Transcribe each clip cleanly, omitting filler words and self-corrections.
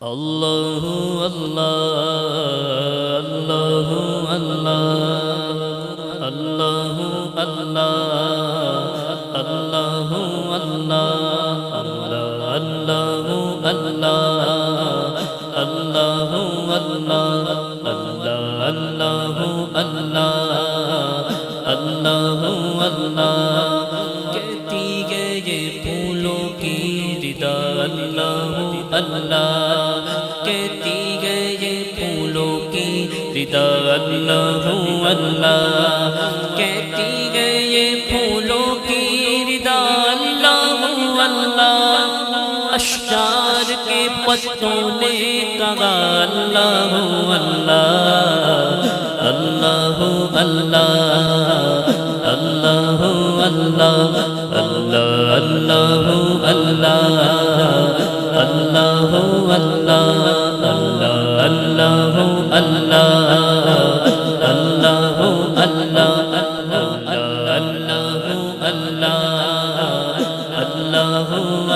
اللہ اللہ اللہ اللہ اللہ اللہ اللہ اللہ اللہ اللہ اللہ اللہ اللہ کہتی ہے یہ پھولوں کی ردا اللہ اللہ کہتی ہے یہ پھولوں کی ردا اللہ اللہ کہتی ہے یہ پھولوں کی ردا اللہ اللہ اشجار کے پتوں نے کہا اللہ اللہ اللہ اللہ اللہ اللہ اللہ اللہ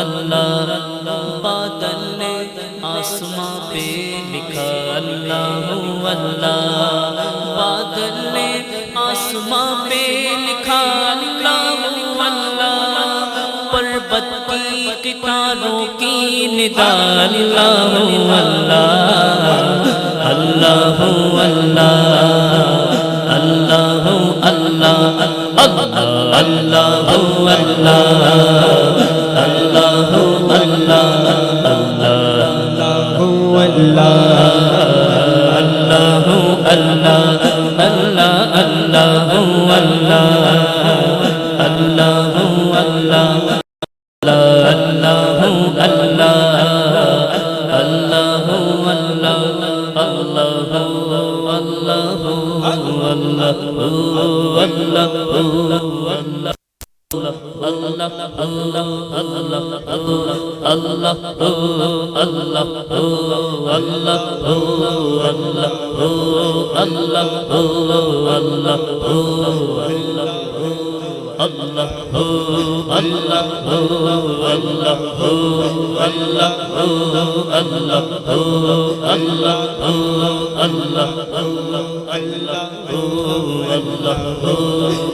اللہ بادل نے آسماں پہ لکھا اللہ اللہ بادل نے آسماں پہ لکھا اللہ اللہ پربتی ستاروں کی ندا اللہ اللہ اللہ اللہ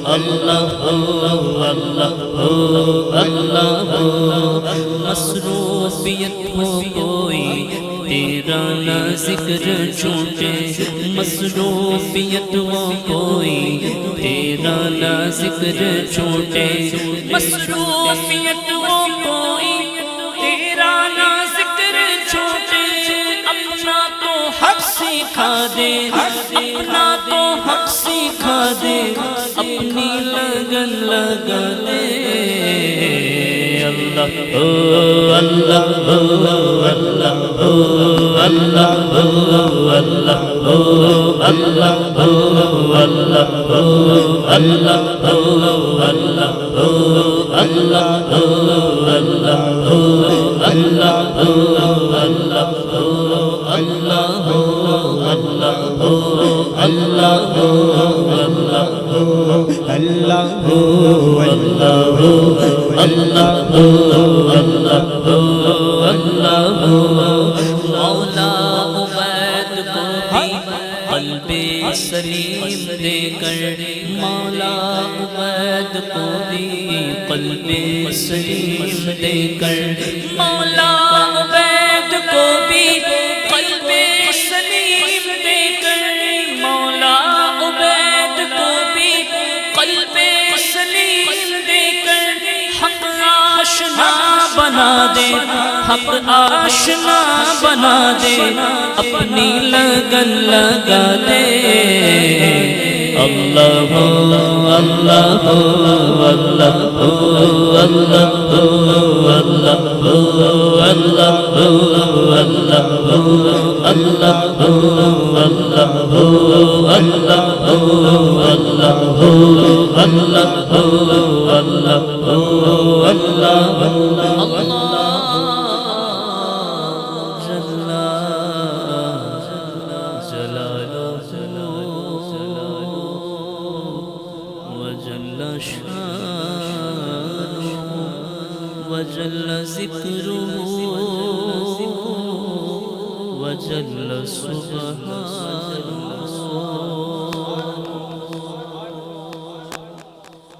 اللہ اللہ اللہ اللہ مصروفیت ہو کوئی تیرا نہ ذکر چھوٹے مصروفیت ہو کوئی تیرا نہ ذکر چھوٹے مصروفیت ہو کوئی تیرا نہ ذکر چھوٹے اپنا تو حق سکھا دے اپنا تو حق سکھا دے اپنی لگن لگا دے اللہ اللہ اللہ اللہ اللہ اللہ اللہ مولا عبید کو بھی قلب سلیم دے کر مولا عبید کو بھی قلب سلیم دے کر مولا عبید کو بھی قلب سلیم دے کر مولا عبید کو بھی قلب سلیم دے کر حق آشنا بنا دے حق آشنا بنا دے اپنی لگن لگا دے اللہ اللہ اللہ اللہ وجل ذکرہ وجل سبحانه